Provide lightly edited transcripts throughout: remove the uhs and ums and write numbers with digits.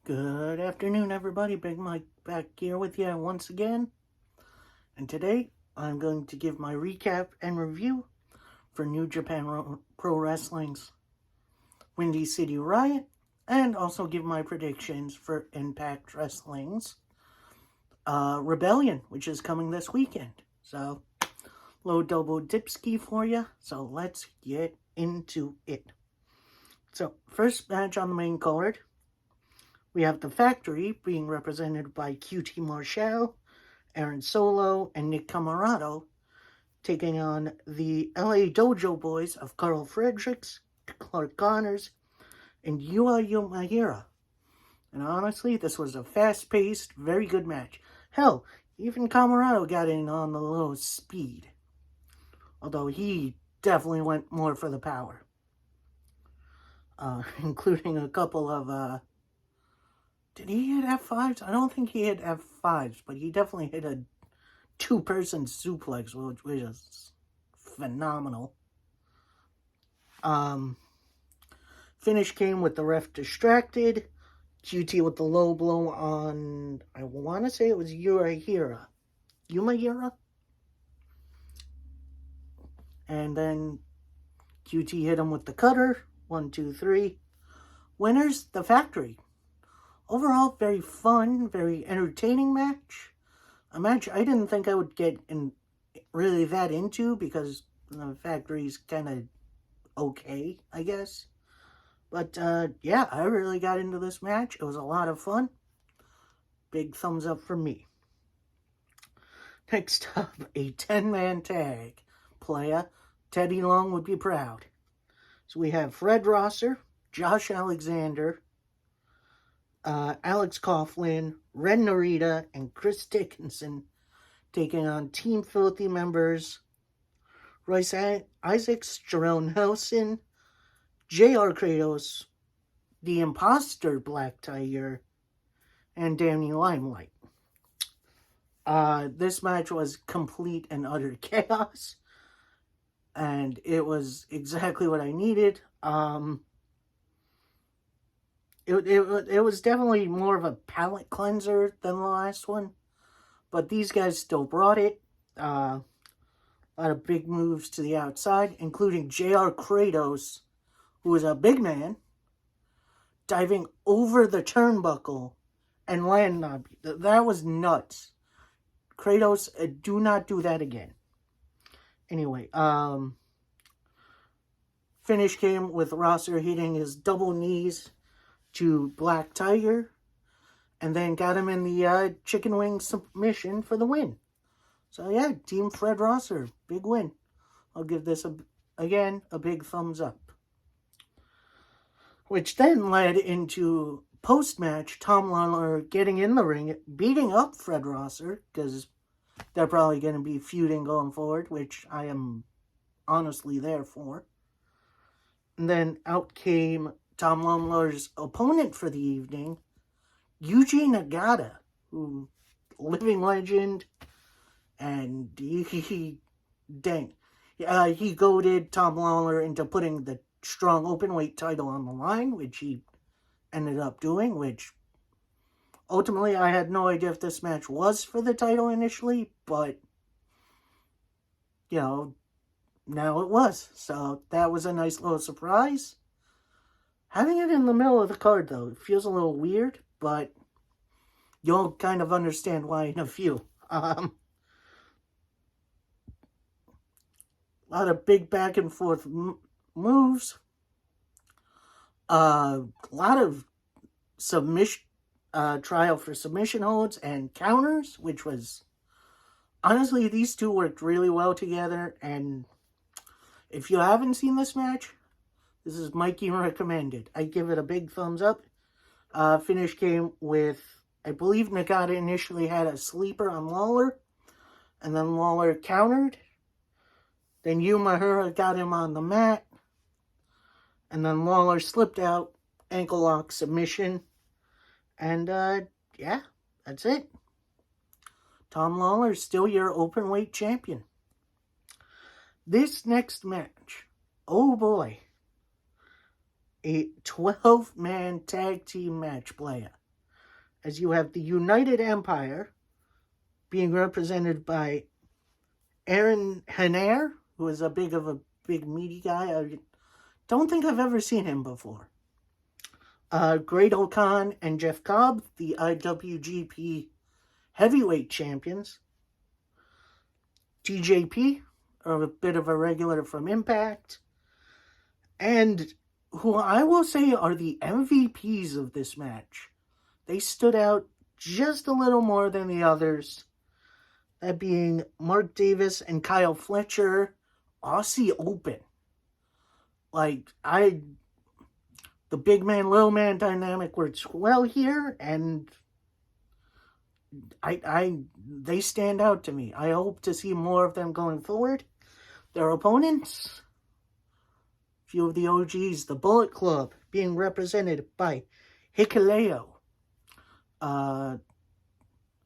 Good afternoon, everybody. Big Mike back here with you once again. And today, I'm going to give my recap and review for New Japan Pro Wrestling's Windy City Riot, and also give my predictions for Impact Wrestling's Rebellion, which is coming this weekend. So, low double dipski for you. So, let's get into it. So, first match on the main card. We have the Factory being represented by QT Marshall, Aaron Solo, and Nick Camarado, taking on the LA Dojo Boys of Carl Fredericks, Clark Connors, and Yuya Uemura. And honestly, this was a fast-paced, very good match. Hell, even Camarado got in on the low speed. Although he definitely went more for the power. Including a couple of did he hit F5s? I don't think he hit F5s, but he definitely hit a two-person suplex, which was phenomenal. Finish came with the ref distracted. QT with the low blow on, I want to say it was Uemura. And then QT hit him with the cutter. 1, 2, 3. Winners, the Factory. Overall, very fun, very entertaining match. A match I didn't think I would get really that into because the Factory's kind of okay, I guess. But, yeah, I really got into this match. It was a lot of fun. Big thumbs up from me. Next up, a 10-man tag. Playa, Teddy Long would be proud. So we have Fred Rosser, Josh Alexander, Alex Coughlin, Ren Narita, and Chris Dickinson taking on Team Filthy members Royce Isaacs, Jerome Nelson, J.R. Kratos, The Imposter Black Tiger, and Danny Limelight. This match was complete and utter chaos, and it was exactly what I needed. It was definitely more of a palate cleanser than the last one, but these guys still brought it. A lot of big moves to the outside, including J.R. Kratos, who was a big man, diving over the turnbuckle and landing on it. That was nuts. Kratos, do not do that again. Anyway, finish came with Rosser hitting his double knees to Black Tiger, and then got him in the chicken wing submission for the win. So yeah, Team Fred Rosser, big win. I'll give this, again, a big thumbs up. Which then led into post-match, Tom Lawler getting in the ring, beating up Fred Rosser, because they're probably going to be feuding going forward, which I am honestly there for. And then out came Tom Lawler's opponent for the evening, Yuji Nagata, who living legend, and he goaded Tom Lawler into putting the strong openweight title on the line, which he ended up doing, which ultimately I had no idea if this match was for the title initially, but now it was. So that was a nice little surprise. Having it in the middle of the card, though, it feels a little weird, but you'll kind of understand why in a few. A lot of big back and forth moves. A lot of trial for submission holds and counters, which was, honestly, these two worked really well together. And if you haven't seen this match, this is Mikey recommended. I give it a big thumbs up. Finish came with, I believe Nagata initially had a sleeper on Lawler, and then Lawler countered. Then Uemura got him on the mat, and then Lawler slipped out, ankle lock submission, and yeah, that's it. Tom Lawler is still your open weight champion. This next match, oh boy, a 12-man tag team match, Playa. as you have the United Empire being represented by Aaron Henare, who is a big meaty guy. I don't think I've ever seen him before. Great O'Khan and Jeff Cobb, the IWGP heavyweight champions. TJP, a bit of a regular from Impact. And who I will say are the MVPs of this match. They stood out just a little more than the others. That being Mark Davis and Kyle Fletcher, Aussie Open. The big man, little man dynamic works well here, and they stand out to me. I hope to see more of them going forward. Their opponents, a few of the OGs, the Bullet Club, being represented by Hikuleo,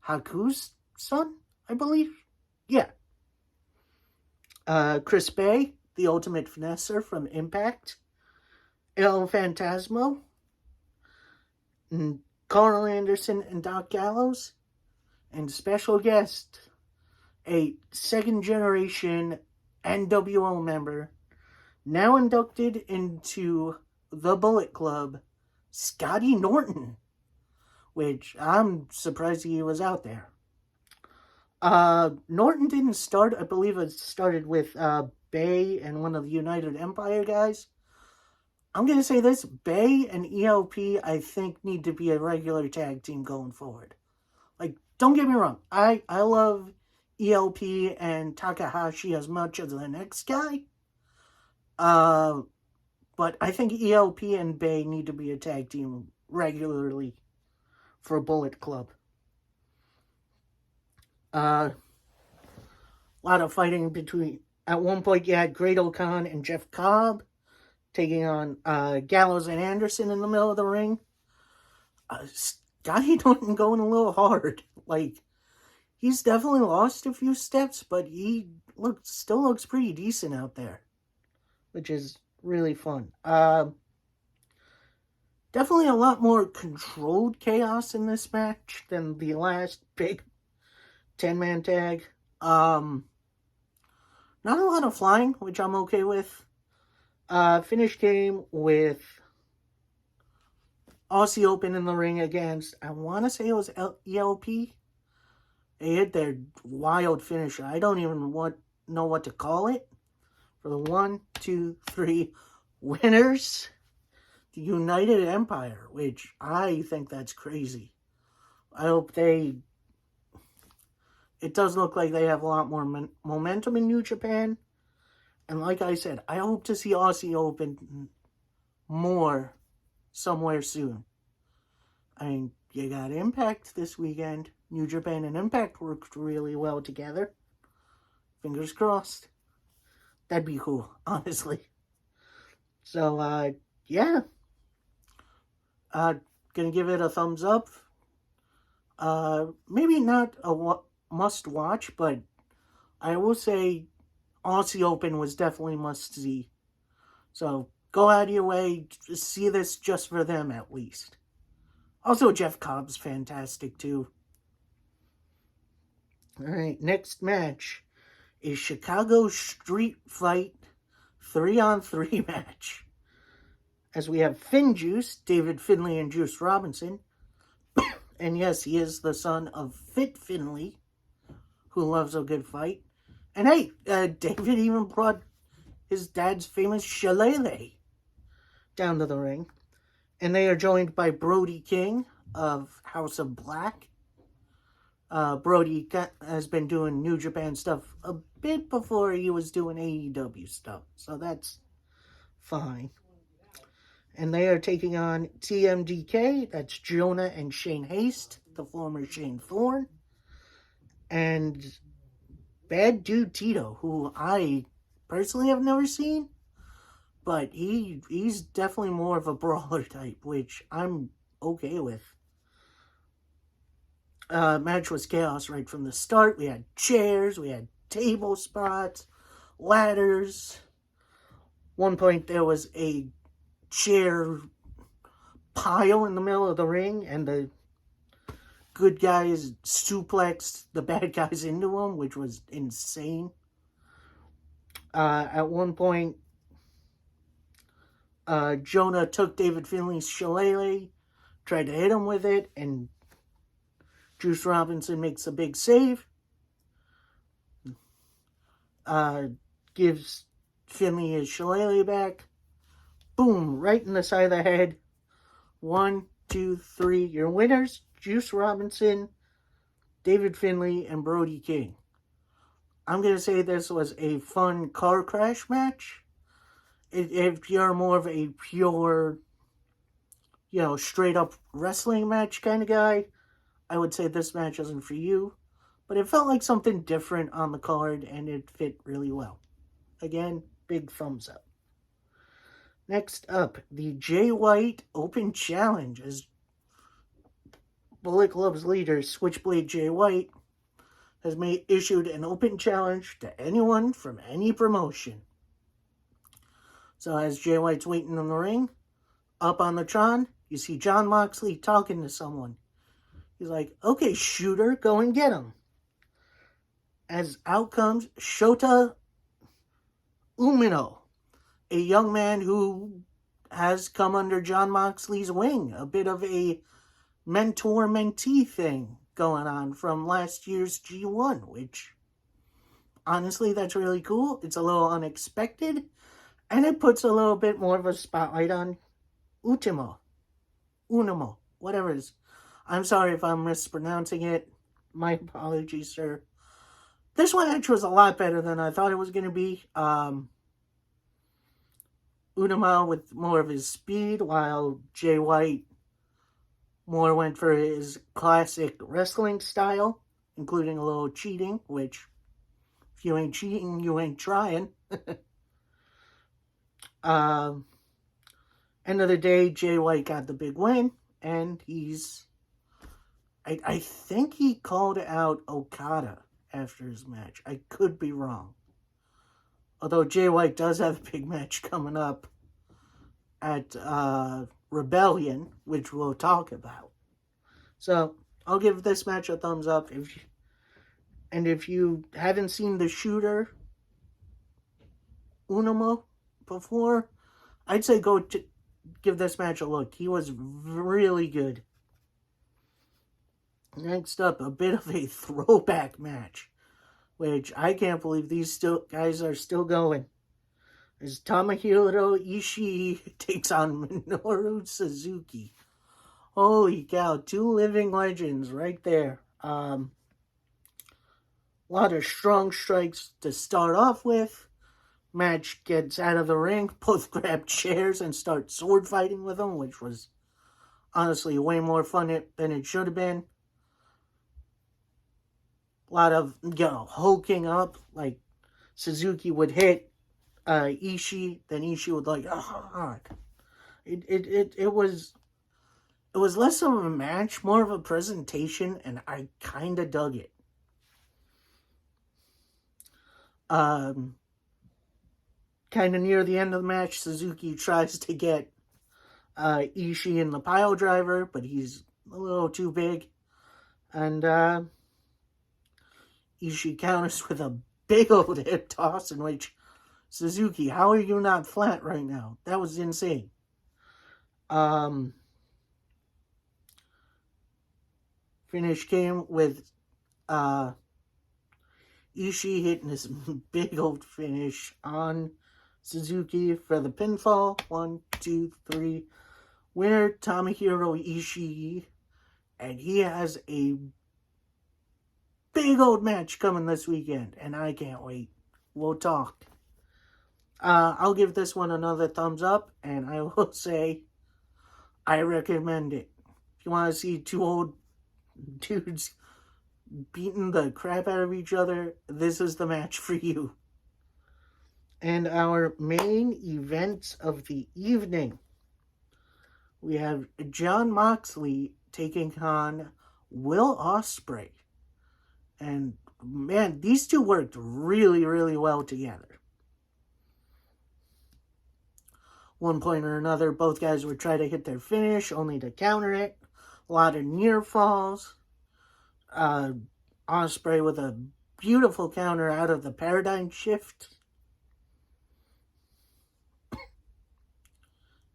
Haku's son, I believe. Yeah. Chris Bay, the Ultimate Finesser from Impact. El Phantasmo, and Carl Anderson and Doc Gallows, and special guest, a second-generation NWO member, now inducted into the Bullet Club, Scotty Norton, which I'm surprised he was out there. Norton didn't start, I believe it started with Bay and one of the United Empire guys. I'm going to say this, Bay and ELP, I think, need to be a regular tag team going forward. Don't get me wrong, I love ELP and Takahashi as much as the next guy. But I think ELP and Bay need to be a tag team regularly for Bullet Club. A lot of fighting between, at one point you had Great O'Khan and Jeff Cobb taking on Gallows and Anderson in the middle of the ring. Scotty Norton going a little hard. He's definitely lost a few steps, but he still looks pretty decent out there, which is really fun. Definitely a lot more controlled chaos in this match than the last big 10-man tag. Not a lot of flying, which I'm okay with. Finish came with Aussie Open in the ring against, I want to say it was ELP. They hit their wild finisher. I don't even know what to call it. For the 1, 2, 3 winners, the United Empire, which I think that's crazy. I hope it does look like they have a lot more momentum in New Japan. And like I said, I hope to see Aussie Open more somewhere soon. I mean, you got Impact this weekend. New Japan and Impact worked really well together. Fingers crossed. That'd be cool, honestly. So, yeah. Gonna give it a thumbs up. Maybe not a must watch, but I will say Aussie Open was definitely must see. So go out of your way to see this just for them at least. Also, Jeff Cobb's fantastic too. Alright, next match is Chicago Street Fight 3-on-3 match. As we have Finn Juice, David Finlay, and Juice Robinson. And yes, he is the son of Fit Finlay, who loves a good fight. And hey, David even brought his dad's famous shillelagh down to the ring. And they are joined by Brody King of House of Black. Brody has been doing New Japan stuff a bit before he was doing AEW stuff. So that's fine. And they are taking on TMDK. That's Jonah and Shane Haste, the former Shane Thorne. And Bad Dude Tito, who I personally have never seen, but he's definitely more of a brawler type, which I'm okay with. Match was chaos right from the start. We had chairs, we had table spots, ladders. One point there was a chair pile in the middle of the ring, and the good guys suplexed the bad guys into him, which was insane. At one point, Jonah took David Finley's shillelagh, tried to hit him with it, and Juice Robinson makes a big save. Gives Finley his shillelagh back. Boom, right in the side of the head. 1, 2, 3. Your winners, Juice Robinson, David Finley, and Brody King. I'm going to say this was a fun car crash match. If you're more of a pure, straight up wrestling match kind of guy, I would say this match isn't for you. But it felt like something different on the card, and it fit really well. Again, big thumbs up. Next up, the Jay White Open Challenge. As Bullet Club's leader, Switchblade Jay White, has issued an open challenge to anyone from any promotion. So as Jay White's waiting in the ring, up on the Tron, you see Jon Moxley talking to someone. He's like, okay, shooter, go and get him. As out comes Shota Umino, a young man who has come under Jon Moxley's wing. A bit of a mentor-mentee thing going on from last year's G1, which, honestly, that's really cool. It's a little unexpected, and it puts a little bit more of a spotlight on Unimo, whatever it is. I'm sorry if I'm mispronouncing it. My apologies, sir. This one actually was a lot better than I thought it was going to be. Unimo with more of his speed, while Jay White more went for his classic wrestling style, including a little cheating, which, if you ain't cheating, you ain't trying. End of the day, Jay White got the big win, and I think he called out Okada after his match. I could be wrong. Although Jay White does have a big match coming up at Rebellion, which we'll talk about. So, I'll give this match a thumbs up. If you haven't seen the shooter, Unimo, before, I'd say go give this match a look. He was really good. Next up, a bit of a throwback match, which I can't believe these guys are still going. As Tomohiro Ishii takes on Minoru Suzuki. Holy cow, 2 living legends right there. A lot of strong strikes to start off with. Match gets out of the ring. Both grab chairs and start sword fighting with them, which was honestly way more fun than it should have been. A lot of, hulking up. Like, Suzuki would hit Ishii, then Ishii would It was less of a match, more of a presentation, and I kind of dug it. Kind of near the end of the match, Suzuki tries to get Ishii in the pile driver, but he's a little too big. And Ishii counters with a big old hip toss, in which Suzuki, how are you not flat right now? That was insane. Finish came with Ishii hitting his big old finish on Suzuki for the pinfall. 1, 2, 3. Winner, Tomohiro Ishii. And he has a big old match coming this weekend, and I can't wait. We'll talk. I'll give this one another thumbs up, and I will say I recommend it. If you want to see 2 old dudes beating the crap out of each other, this is the match for you. And our main events of the evening. We have Jon Moxley taking on Will Ospreay. And man, these two worked really, really well together. One point or another, both guys would try to hit their finish, only to counter it. A lot of near falls. Ospreay with a beautiful counter out of the paradigm shift.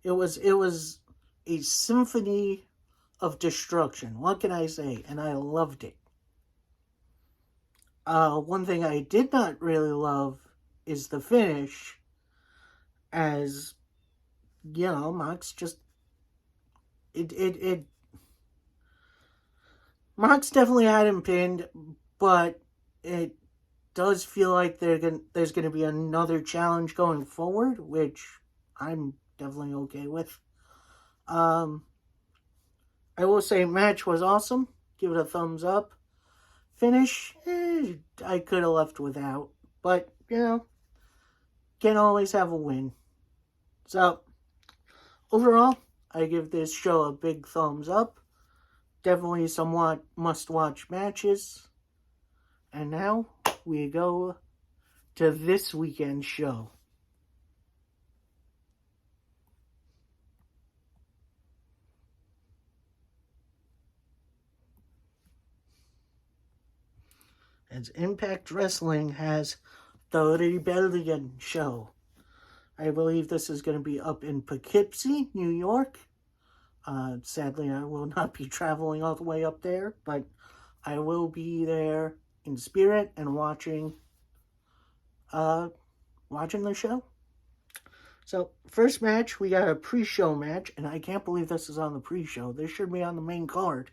It was a symphony of destruction. What can I say? And I loved it. One thing I did not really love is the finish, as you know, Mox just it Mox definitely had him pinned, but it does feel like there's gonna be another challenge going forward, which I'm definitely okay with. I will say match was awesome. Give it a thumbs up. Finish, I could have left without, but you know, can't always have a win. So overall, I give this show a big thumbs up. Definitely somewhat must-watch matches. And now we go to this weekend's show. As Impact Wrestling has the Rebellion show. I believe this is going to be up in Poughkeepsie, New York. Sadly, I will not be traveling all the way up there, but I will be there in spirit and watching the show. So, first match, we got a pre-show match, and I can't believe this is on the pre-show. This should be on the main card.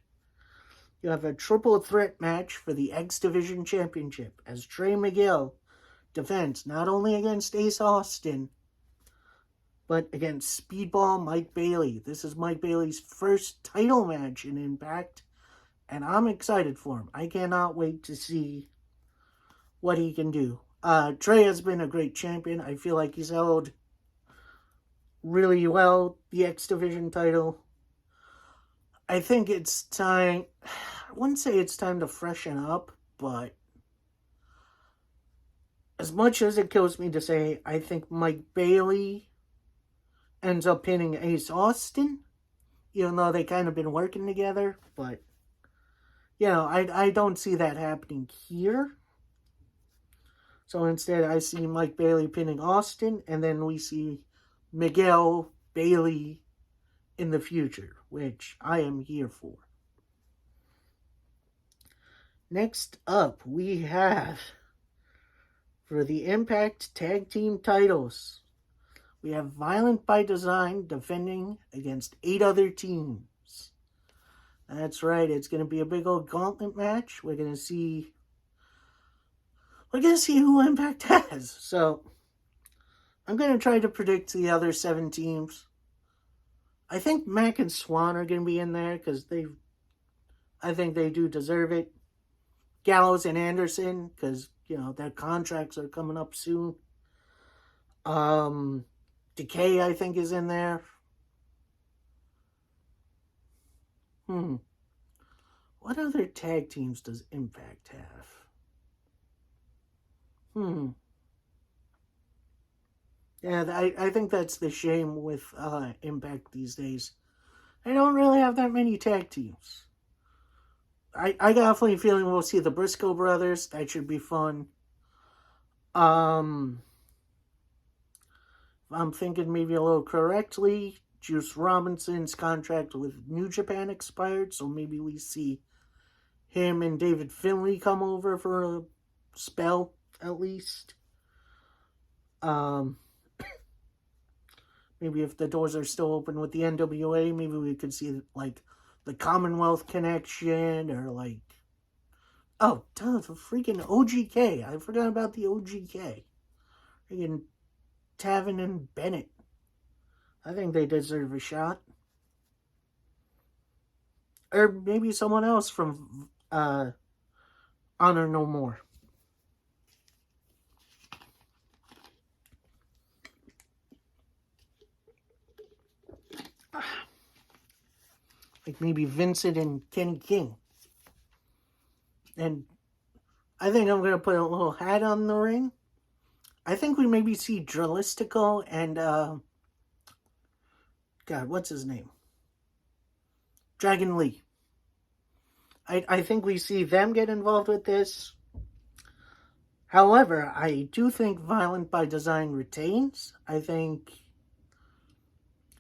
You have a triple threat match for the X Division Championship as Trey Miguel defends not only against Ace Austin, but against Speedball Mike Bailey. This is Mike Bailey's first title match in Impact, and I'm excited for him. I cannot wait to see what he can do. Trey has been a great champion. I feel like he's held really well the X Division title. I think it's time, I wouldn't say it's time to freshen up, but as much as it kills me to say, I think Mike Bailey ends up pinning Ace Austin, even though they kind of been working together, but, you know, I don't see that happening here. So instead, I see Mike Bailey pinning Austin, and then we see Miguel Bailey in the future, which I am here for. Next up, we have, for the Impact Tag Team titles, we have Violent by Design defending against 8 other teams. That's right, it's going to be a big old gauntlet match. We're going to see who Impact has. So, I'm going to try to predict the other 7 teams. I think Mac and Swan are going to be in there because I think they do deserve it. Gallows and Anderson, because, you know, their contracts are coming up soon. Decay, I think, is in there. What other tag teams does Impact have? Yeah, I think that's the shame with Impact these days. They don't really have that many tag teams. I got a funny feeling we'll see the Briscoe brothers. That should be fun. I'm thinking maybe a little correctly. Juice Robinson's contract with New Japan expired, so maybe we see him and David Finlay come over for a spell, at least. Maybe if the doors are still open with the NWA, maybe we could see, like, the Commonwealth connection, or, like... Oh, duh, the freaking OGK. I forgot about the OGK. Freaking Taven and Bennett. I think they deserve a shot. Or maybe someone else from Honor No More. Like maybe Vincent and Kenny King. And I think I'm going to put a little hat on the ring. I think we maybe see Dralistico and, God, what's his name? Dragon Lee. I think we see them get involved with this. However, I do think Violent by Design retains. I think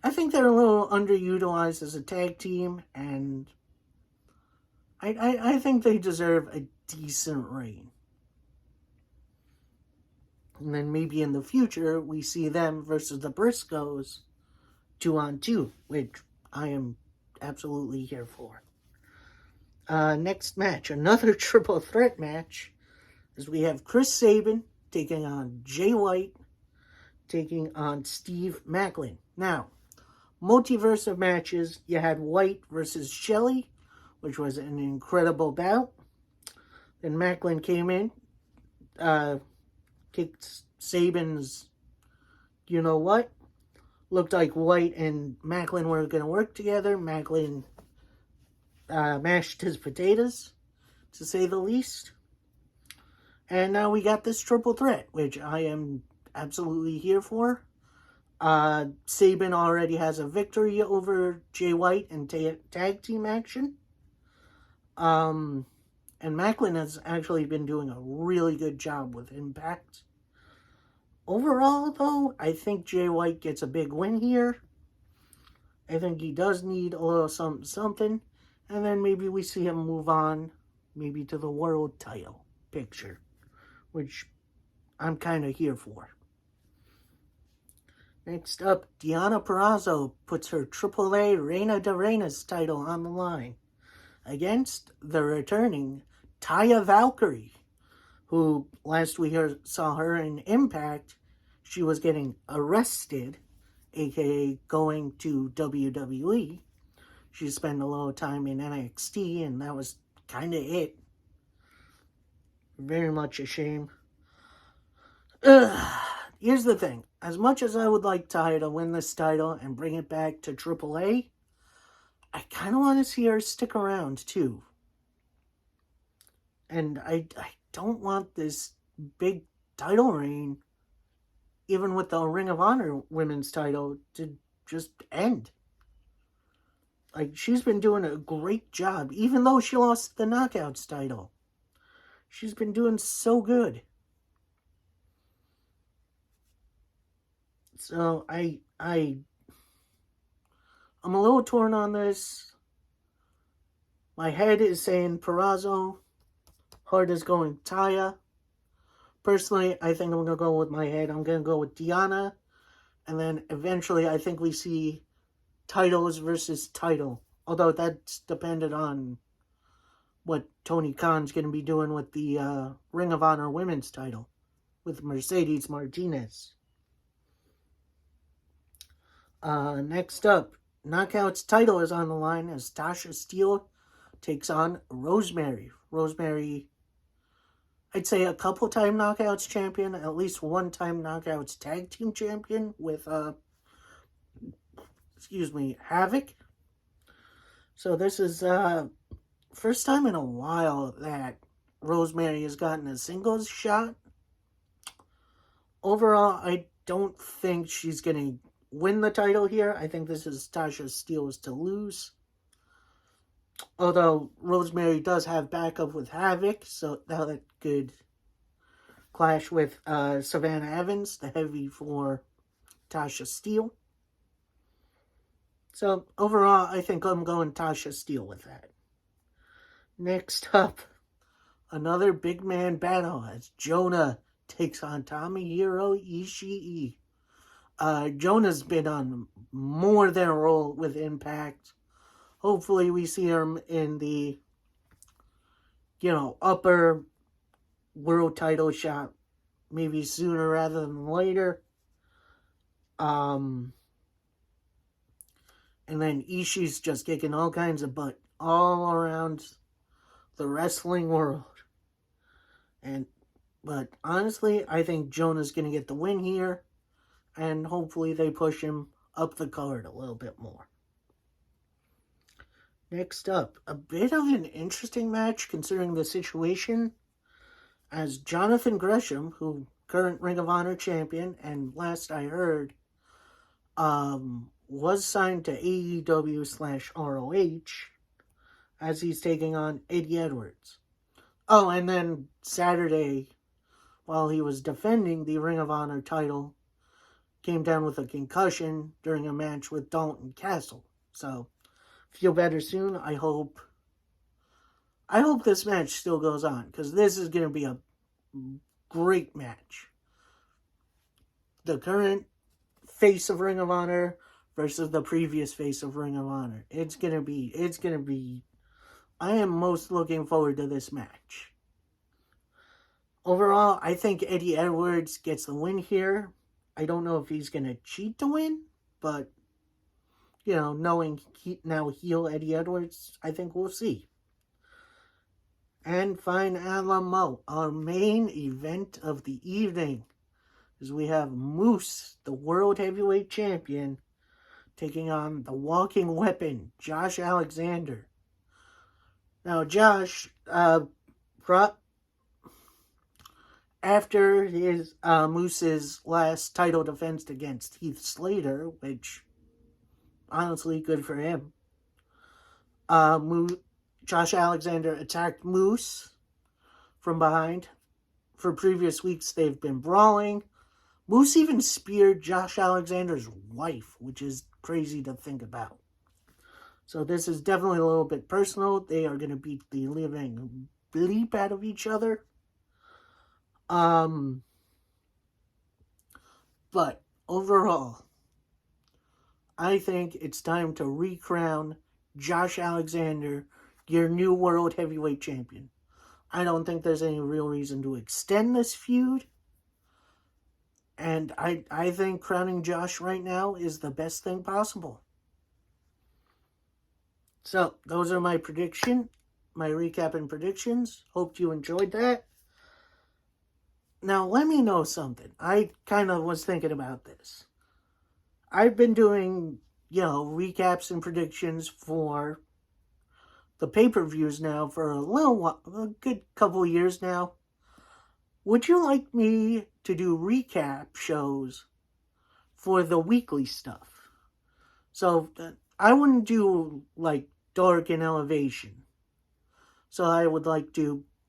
they're a little underutilized as a tag team, and I think they deserve a decent reign. And then maybe in the future, we see them versus the Briscoes 2-on-2, which I am absolutely here for. Next match, another triple threat match, is we have Chris Sabin taking on Jay White, taking on Steve Maclin. Now, multiverse of matches, you had White versus Shelley, which was an incredible bout. Then Maclin came in, kicked Sabin's you-know-what. Looked like White and Maclin were going to work together. Maclin mashed his potatoes, to say the least. And now we got this triple threat, which I am absolutely here for. Sabin already has a victory over Jay White in tag team action. And Maclin has actually been doing a really good job with Impact. Overall, though, I think Jay White gets a big win here. I think he does need a little something. And then maybe we see him move on, maybe to the world title picture, which I'm kind of here for. Next up, Deonna Purrazzo puts her AAA Reina de Reinas title on the line against the returning Taya Valkyrie, who last we saw her in Impact. She was getting arrested, aka going to WWE. She spent a little time in NXT, and that was kind of it. Very much a shame. Here's the thing. As much as I would like Taya to win this title and bring it back to AAA, I kind of want to see her stick around, too. And I don't want this big title reign, even with the Ring of Honor women's title, to just end. Like, she's been doing a great job, even though she lost the Knockouts title. She's been doing so good. So, I'm a little torn on this. My head is saying Purrazzo. Heart is going Taya. Personally, I think I'm going to go with my head. I'm going to go with Deonna. And then eventually, I think we see titles versus title. Although that's dependent on what Tony Khan's going to be doing with the Ring of Honor women's title with Mercedes Martinez. Next up, Knockout's title is on the line as Tasha Steelz takes on Rosemary. Rosemary, I'd say a couple-time Knockouts champion, at least one-time Knockouts tag team champion with, Havoc. So this is, first time in a while that Rosemary has gotten a singles shot. Overall, I don't think she's going to win the title here. I think this is Tasha Steelz to lose. Although Rosemary does have backup with Havoc, so that could clash with Savannah Evans, the heavy for Tasha Steelz. So overall, I think I'm going Tasha Steelz with that. Next up, another big man battle as Jonah takes on Tomohiro Ishii. Jonah's been on more than a roll with Impact. Hopefully we see him in the, upper world title shot maybe sooner rather than later. And then Ishii's just kicking all kinds of butt all around the wrestling world. But honestly, I think Jonah's going to get the win here. And hopefully they push him up the card a little bit more. Next up, a bit of an interesting match considering the situation, as Jonathan Gresham, who current Ring of Honor champion, and last I heard, was signed to AEW/ROH as he's taking on Eddie Edwards. Oh, and then Saturday, while he was defending the Ring of Honor title, came down with a concussion during a match with Dalton Castle. So, feel better soon. I hope this match still goes on, because this is going to be a great match. The current face of Ring of Honor versus the previous face of Ring of Honor. It's gonna be, I am most looking forward to this match. Overall, I think Eddie Edwards gets the win here. I don't know if he's gonna cheat to win, but, you know, knowing now heel Eddie Edwards, I think we'll see. And finally, our main event of the evening is we have Moose, the World Heavyweight Champion, taking on the Walking Weapon, Josh Alexander. Now, Josh, after his Moose's last title defense against Heath Slater, which, honestly, good for him, Josh Alexander attacked Moose from behind. For previous weeks, they've been brawling. Moose even speared Josh Alexander's wife, which is crazy to think about. So this is definitely a little bit personal. They are going to beat the living bleep out of each other. But overall, I think it's time to recrown Josh Alexander your new World Heavyweight Champion. I don't think there's any real reason to extend this feud. And I think crowning Josh right now is the best thing possible. So, those are my recap and predictions. Hope you enjoyed that. Now, let me know something. I kind of was thinking about this. I've been doing, recaps and predictions for the pay-per-views now for a good couple of years now. Would you like me to do recap shows for the weekly stuff? So, I wouldn't do, Dark and Elevation. So, I would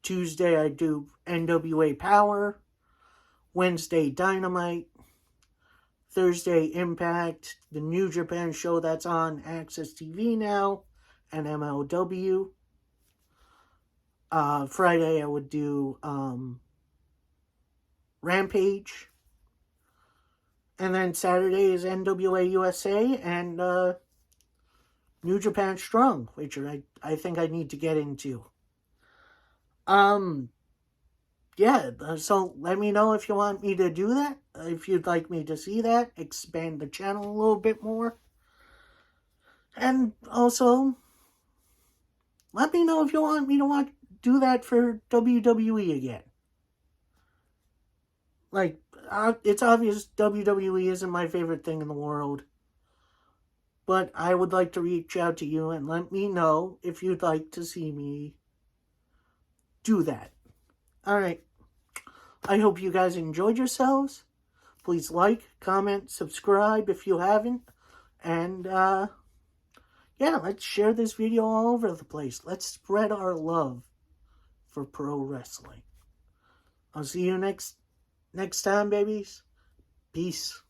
Tuesday, I do NWA Power. Wednesday, Dynamite. Thursday, Impact. The New Japan show that's on Access TV now. And MLW. Friday, I would do Rampage. And then Saturday is NWA USA and New Japan Strong, which I think I need to get into. So let me know if you want me to do that. If you'd like me to see that, expand the channel a little bit more. And also, let me know if you want me to do that for WWE again. It's obvious WWE isn't my favorite thing in the world. But I would like to reach out to you and let me know if you'd like to see me do that. Alright. I hope you guys enjoyed yourselves. Please like, comment, subscribe if you haven't. And, let's share this video all over the place. Let's spread our love for pro wrestling. I'll see you next time, babies. Peace.